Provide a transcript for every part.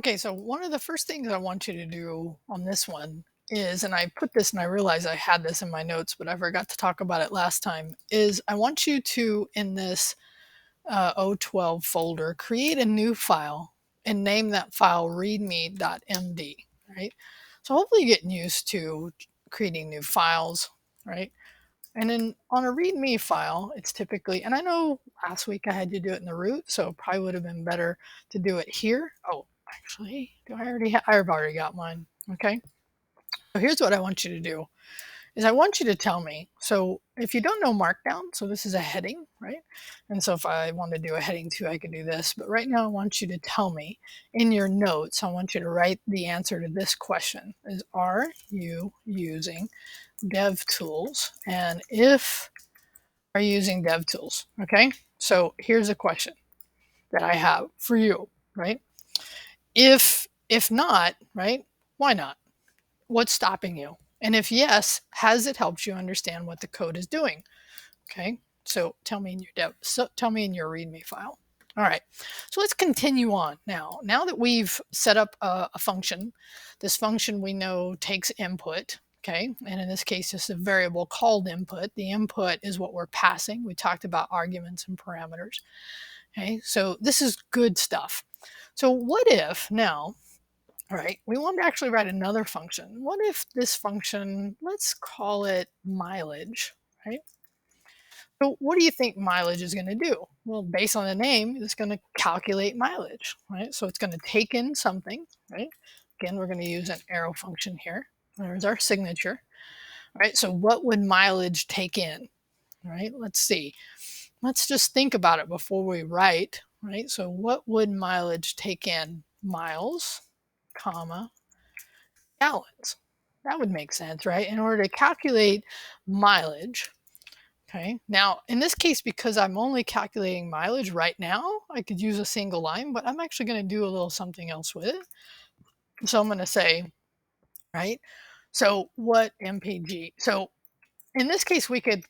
Okay, so one of the first things I want you to do on this one is, and I put this and I realized I had this in my notes, but I forgot to talk about it last time, is I want you to, in this 012 folder, create a new file and name that file readme.md, right? So hopefully you're getting used to creating new files, right? And then on a README file, it's typically, and I know last week I had you do it in the root, so it probably would have been better to do it here. Oh, actually, do I already I've already got mine. Okay. So here's what I want you to do is I want you to tell me. So if you don't know Markdown, so this is a heading, right? And so if I want to do a heading too, I can do this. But right now I want you to tell me in your notes, I want you to write the answer to this question is, are you using DevTools? And if are you using DevTools? Okay, so here's a question that I have for you, right? If not, right, why not? What's stopping you? And if yes, has it helped you understand what the code is doing? Okay, so tell me in your tell me in your README file. All right, so let's continue on now. Now that we've set up a function, this function we know takes input, okay? And in this case, it's a variable called input. The input is what we're passing. We talked about arguments and parameters, okay? So this is good stuff. So what if now, all right, we want to actually write another function. What if this function, let's call it mileage, right? So what do you think mileage is going to do? Well, based on the name, it's going to calculate mileage, right? So it's going to take in something, right? Again, we're going to use an arrow function here. There's our signature, right? So what would mileage take in, right? Let's see. Let's just think about it before we write, right? So what would mileage take in? Miles, comma, gallons. That would make sense, right? In order to calculate mileage, okay. Now, in this case, because I'm only calculating mileage right now, I could use a single line, but I'm actually going to do a little something else with it. So I'm going to say, right? So what MPG? So in this case, we could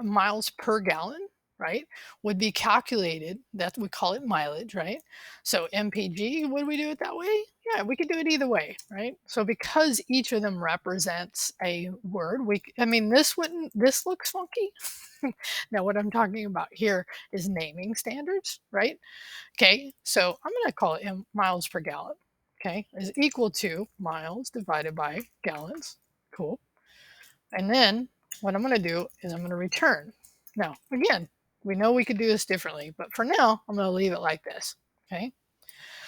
miles per gallon, right, would be calculated. That we call it mileage, right? So MPG, would we do it that way? Yeah, we could do it either way, right? So because each of them represents a word, I mean, this wouldn't. This looks funky. Now, what I'm talking about here is naming standards, right? Okay, so I'm going to call it miles per gallon. Okay, is equal to miles divided by gallons. Cool. And then what I'm going to do is I'm going to return. Now, again, we know we could do this differently, but for now, I'm going to leave it like this. Okay.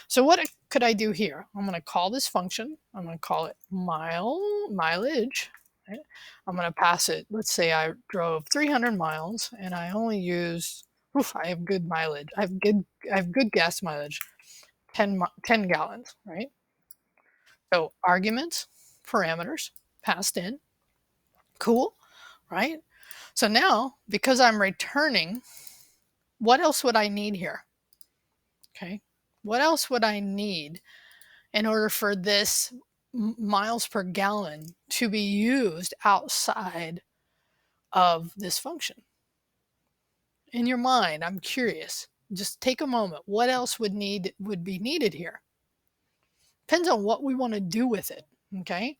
So what could I do here? I'm going to call this function. I'm going to call it mileage. Right? I'm going to pass it. Let's say I drove 300 miles and I only used. I have good mileage. I have good gas mileage. 10 gallons. Right. So arguments, parameters passed in. Cool. Right. So now, because I'm returning, what else would I need here? Okay. What else would I need in order for this miles per gallon to be used outside of this function? In your mind, I'm curious. Just take a moment. What else would be needed here? Depends on what we want to do with it. Okay.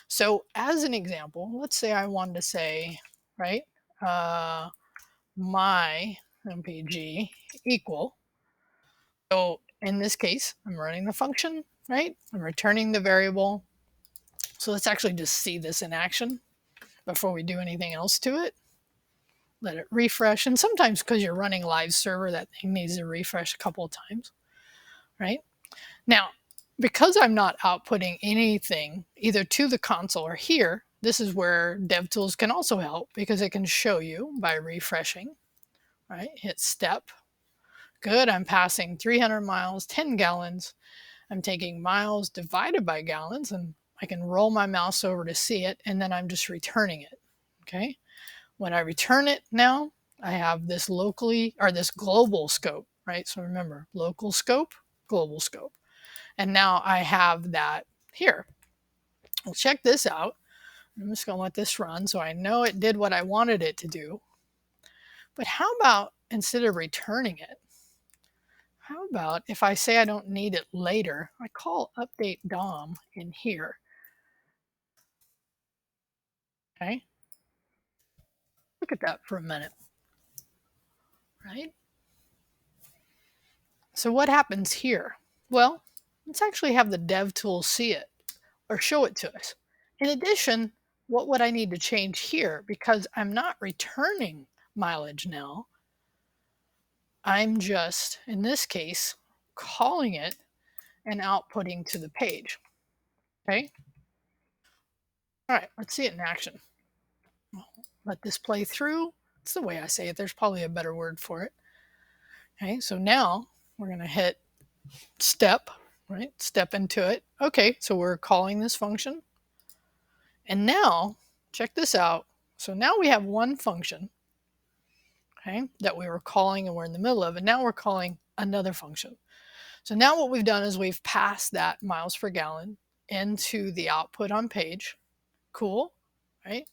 So as an example, let's say I wanted to say, right, my MPG equal. So in this case, I'm running the function, right? I'm returning the variable. So let's actually just see this in action before we do anything else to it. Let it refresh. And sometimes because you're running live server, that thing needs to refresh a couple of times, right? Now, because I'm not outputting anything either to the console or here, this is where DevTools can also help because it can show you by refreshing, right? Hit step. Good, I'm passing 300 miles, 10 gallons. I'm taking miles divided by gallons, and I can roll my mouse over to see it, and then I'm just returning it. Okay. When I return it now, I have this locally or this global scope, right? So remember, local scope, global scope. And now I have that here. Well, check this out. I'm just going to let this run so I know it did what I wanted it to do. But how about instead of returning it, how about if I say I don't need it later, I call update DOM in here, okay? Look at that for a minute, right? So what happens here? Well, let's actually have the dev tool see it or show it to us. In addition, what would I need to change here? Because I'm not returning mileage now. I'm just, in this case, calling it and outputting to the page. Okay. All right, let's see it in action. Let this play through. It's the way I say it. There's probably a better word for it. Okay, so now we're going to hit step, right? Step into it. Okay, so we're calling this function. And now, check this out. So now we have one function, okay, that we were calling and we're in the middle of, and now we're calling another function. So now what we've done is we've passed that miles per gallon into the output on page. Cool, right?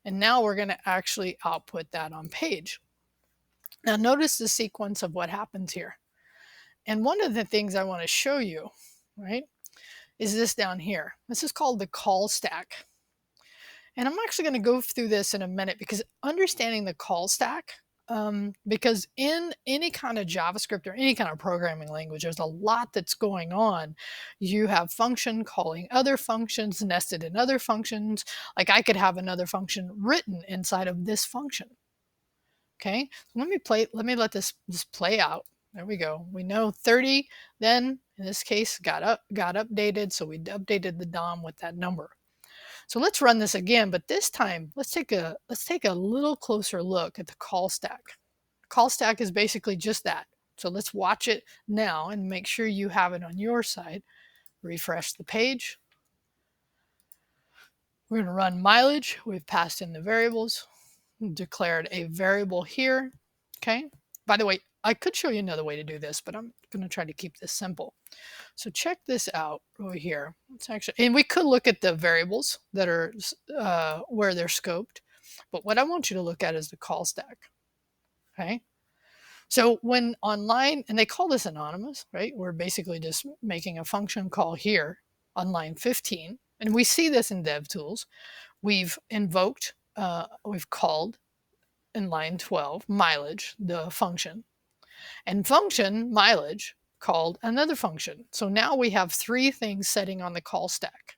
And now we're going to actually output that on page. Now notice the sequence of what happens here. And one of the things I want to show you, right, is this down here. This is called the call stack. And I'm actually going to go through this in a minute because understanding the call stack, because in any kind of JavaScript or any kind of programming language, there's a lot that's going on. You have function calling other functions nested in other functions. Like I could have another function written inside of this function. Okay, so let me let this play out. There we go. We know 30 then in this case got updated. So we updated the DOM with that number. So let's run this again, but this time let's take a little closer look at the call stack. Call stack is basically just that. So let's watch it now and make sure you have it on your side. Refresh the page. We're going to run mileage. We've passed in the variables, declared a variable here. Okay. By the way, I could show you another way to do this, but I'm going to try to keep this simple. So check this out over here. It's actually, and we could look at the variables that are where they're scoped, but what I want you to look at is the call stack. Okay. So when online, and they call this anonymous, right? We're basically just making a function call here on line 15, and we see this in DevTools. We've invoked, we've called in line 12 mileage, the function, and function mileage called another function. So now we have three things setting on the call stack.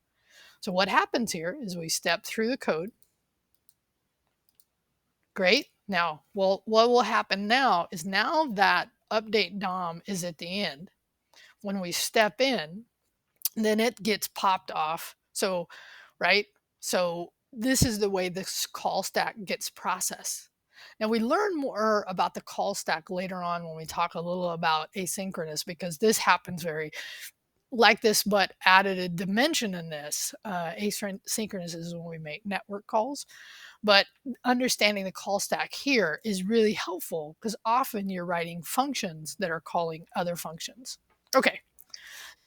So what happens here is we step through the code. Great. Now, well, what will happen now is now that update DOM is at the end. When we step in, then it gets popped off. So, right? So this is the way this call stack gets processed. Now we learn more about the call stack later on when we talk a little about asynchronous, because this happens very like this, but added a dimension in this. Asynchronous is when we make network calls, but understanding the call stack here is really helpful because often you're writing functions that are calling other functions. Okay,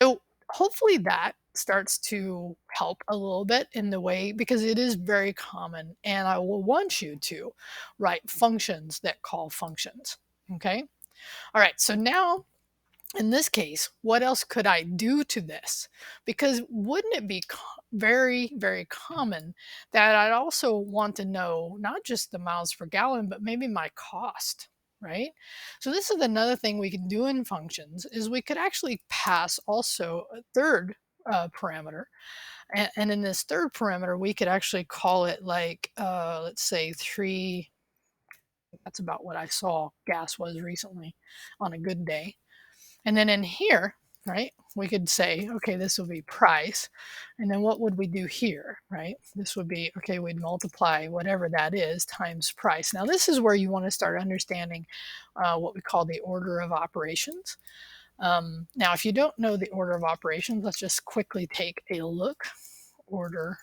so hopefully that starts to help a little bit in the way, because it is very common, and I will want you to write functions that call functions. Okay. All right. So now in this case, what else could I do to this? Because wouldn't it be very, very common that I'd also want to know not just the miles per gallon, but maybe my cost, right? So this is another thing we can do in functions is we could actually pass also a third parameter. And in this third parameter, we could actually call it like, let's say 3. That's about what I saw gas was recently on a good day. And then in here, right, we could say, okay, this will be price. And then what would we do here, right? This would be, okay, we'd multiply whatever that is times price. Now, this is where you want to start understanding what we call the order of operations. Now, if you don't know the order of operations, let's just quickly take a look. Order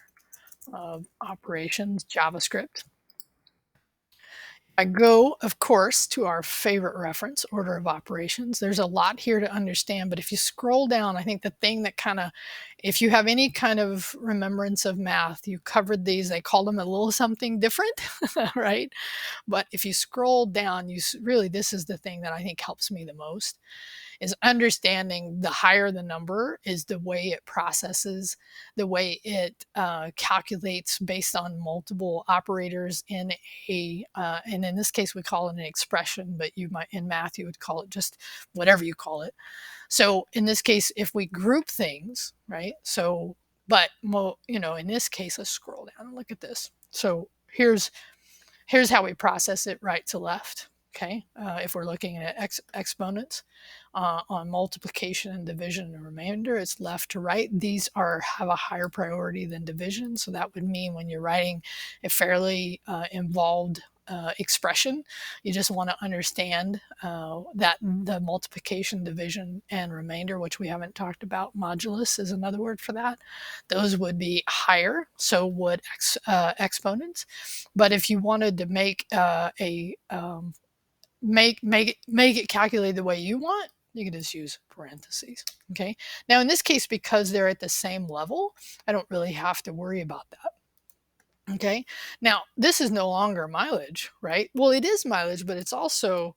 of operations, JavaScript. I go, of course, to our favorite reference, order of operations. There's a lot here to understand, but if you scroll down, I think the thing that kind of, if you have any kind of remembrance of math, you covered these, they called them a little something different, right? But if you scroll down, you really, this is the thing that I think helps me the most. is understanding the higher the number is the way it processes, the way it calculates based on multiple operators in and in this case we call it an expression, but you might in math you would call it just whatever you call it. So in this case, if we group things, right? So, but in this case, let's scroll down and look at this. So here's how we process it right to left. Okay, if we're looking at exponents on multiplication and division and remainder, it's left to right. These have a higher priority than division, so that would mean when you're writing a fairly involved expression, you just want to understand that the multiplication, division, and remainder, which we haven't talked about, modulus is another word for that, those would be higher, so would exponents. But if you wanted to make make it calculate the way you want, you can just use parentheses. Okay. Now in this case, because they're at the same level, I don't really have to worry about that. Okay. Now this is no longer mileage, right? Well, it is mileage, but it's also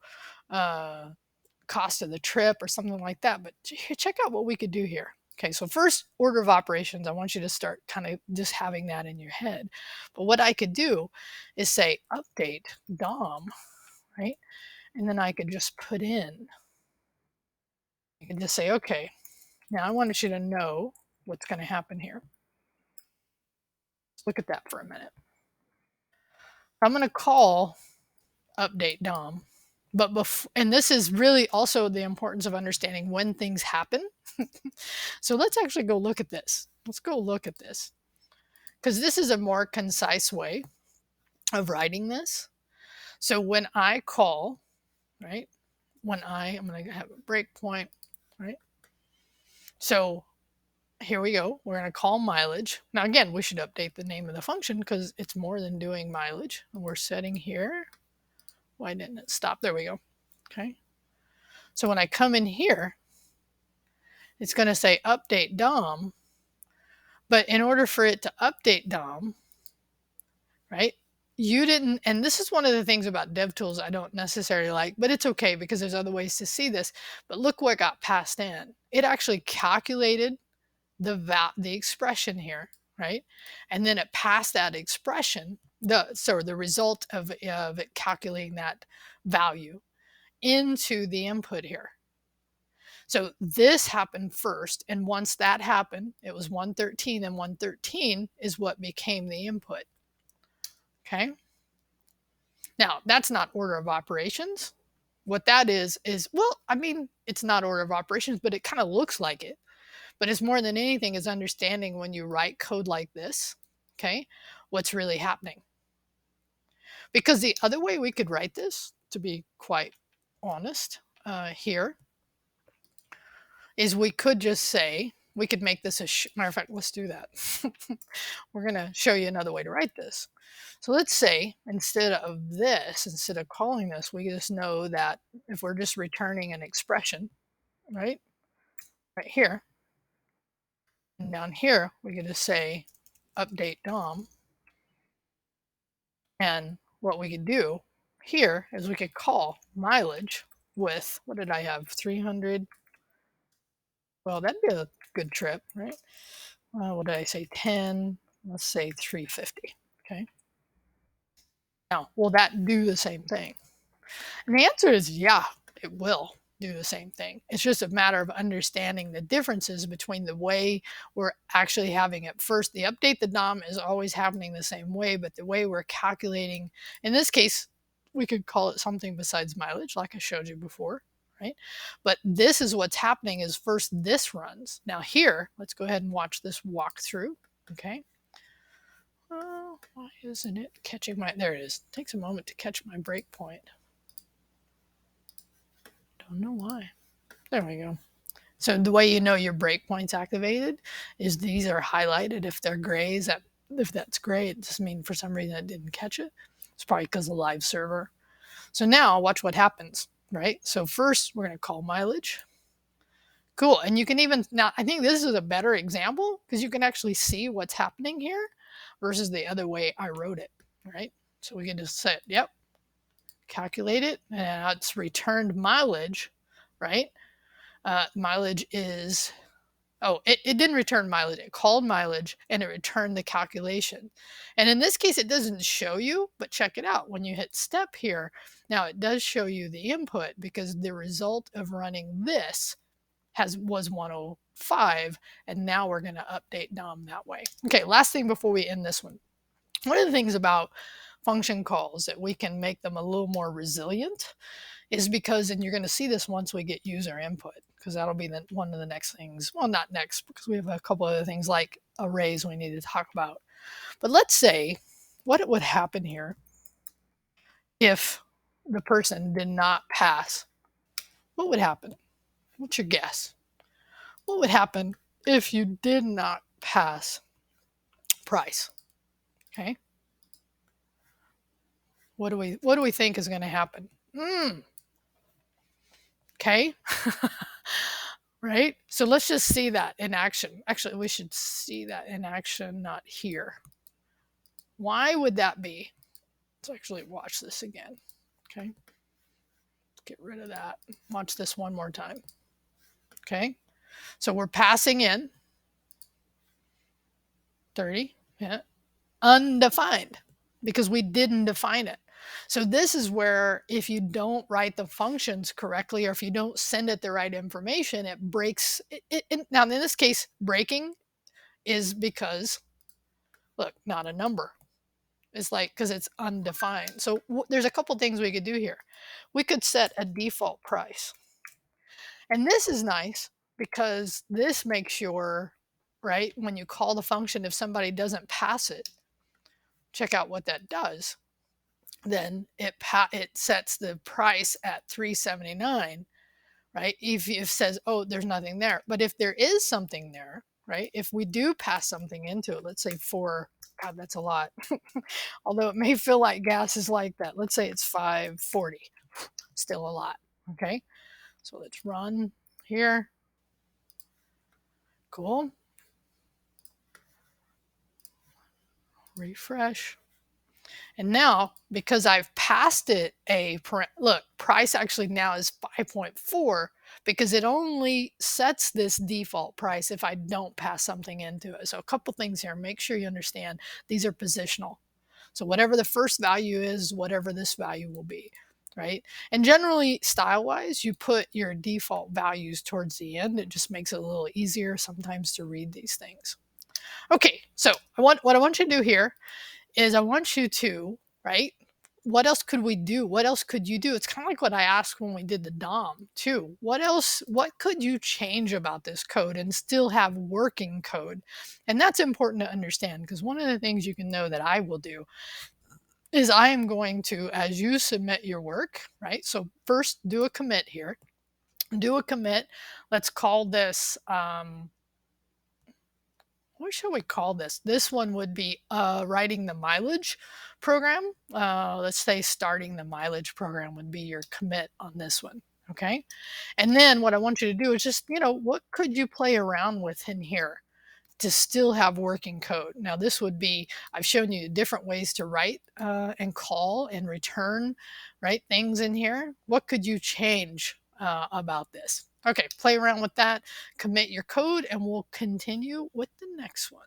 cost of the trip or something like that. But check out what we could do here. Okay, so first order of operations, I want you to start kind of just having that in your head. But what I could do is say update DOM, right? And then I could just put in, I can just say, okay, now I want you to know what's going to happen here. Let's look at that for a minute. I'm going to call update DOM, but and this is really also the importance of understanding when things happen. So let's actually go look at this. Let's go look at this, because this is a more concise way of writing this. So when I call, right, I'm going to have a breakpoint, right? So here we go. We're going to call mileage. Now, again, we should update the name of the function because it's more than doing mileage. And we're setting here. Why didn't it stop? There we go. Okay. So when I come in here, it's going to say update DOM. But in order for it to update DOM, right, you didn't, and this is one of the things about DevTools I don't necessarily like, but it's okay because there's other ways to see this. But look what got passed in. It actually calculated the expression here, right? And then it passed that expression, the result of it calculating that value into the input here. So this happened first, and once that happened, it was 113, and 113 is what became the input. Okay. Now that's not order of operations. What that is, well, I mean, it's not order of operations, but it kind of looks like it. But it's more than anything is understanding when you write code like this, okay, what's really happening. Because the other way we could write this, to be quite honest, here, is we could just say, we could make this matter of fact, let's do that. We're going to show you another way to write this. So let's say instead of calling this, we just know that if we're just returning an expression, right here, and down here, we're going to say update DOM. And what we could do here is we could call mileage with, what did I have, 300? Well, that'd be a good trip, right? What did I say, 10? Let's say 350, okay? Now, will that do the same thing? And the answer is yeah, it will do the same thing. It's just a matter of understanding the differences between the way we're actually having it. First, the update the DOM is always happening the same way, but the way we're calculating, in this case, we could call it something besides mileage, like I showed you before, right? But this is what's happening is first this runs. Now here, let's go ahead and watch this walkthrough, okay? Oh, why isn't it catching there it is. It takes a moment to catch my breakpoint. Don't know why. There we go. So the way you know your breakpoint's activated is these are highlighted. If they're gray, if that's gray, it just means for some reason it didn't catch it. It's probably because of the live server. So now watch what happens, right? So first we're going to call mileage. Cool. And you can even, now I think this is a better example because you can actually see what's happening here versus the other way I wrote it, right? So we can just say, yep, calculate it, and it's returned mileage, right? Mileage is, oh, it didn't return mileage. It called mileage and it returned the calculation. And in this case, it doesn't show you, but check it out. When you hit step here, now it does show you the input because the result of running this was 105. And now we're going to update DOM that way. Okay, last thing before we end this one. One of the things about function calls that we can make them a little more resilient is because, and you're going to see this once we get user input, because that'll be one of the next things. Well, not next, because we have a couple other things like arrays we need to talk about. But let's say what would happen here if the person did not pass. What would happen? What's your guess? What would happen if you did not pass price? Okay. What do we think is going to happen? Okay. Right? So let's just see that in action. Actually, we should see that in action, not here. Why would that be? Let's actually watch this again. Okay. Get rid of that. Watch this one more time. Okay. So we're passing in 30, yeah, undefined, because we didn't define it. So this is where if you don't write the functions correctly, or if you don't send it the right information, it breaks. Now, in this case, breaking is because, look, not a number. It's like, because it's undefined. So there's a couple things we could do here. We could set a default price. And this is nice because this makes sure, right, when you call the function, if somebody doesn't pass it, check out what that does. Then it sets the price at $3.79, right? If it says, oh, there's nothing there. But if there is something there, right? If we do pass something into it, let's say God, that's a lot. Although it may feel like gas is like that. Let's say it's $5.40, still a lot. Okay. So let's run here. Cool. Refresh. And now, because I've passed it look, price actually now is 5.4 because it only sets this default price if I don't pass something into it. So a couple things here. Make sure you understand these are positional. So whatever the first value is, whatever this value will be, right? And generally, style-wise, you put your default values towards the end. It just makes it a little easier sometimes to read these things. Okay, so what I want you to do here is I want you to, right? What else could we do? What else could you do? It's kind of like what I asked when we did the DOM too. What else, what could you change about this code and still have working code? And that's important to understand because one of the things you can know that I will do is I am going to, as you submit your work, right? So first do a commit here. Do a commit. Let's call this, what shall we call this? This one would be writing the mileage program. Let's say starting the mileage program would be your commit on this one. Okay. And then what I want you to do is just, what could you play around with in here to still have working code? Now, this would be, I've shown you different ways to write and call and return, right? Things in here. What could you change about this? Okay, play around with that, commit your code, and we'll continue with the next one.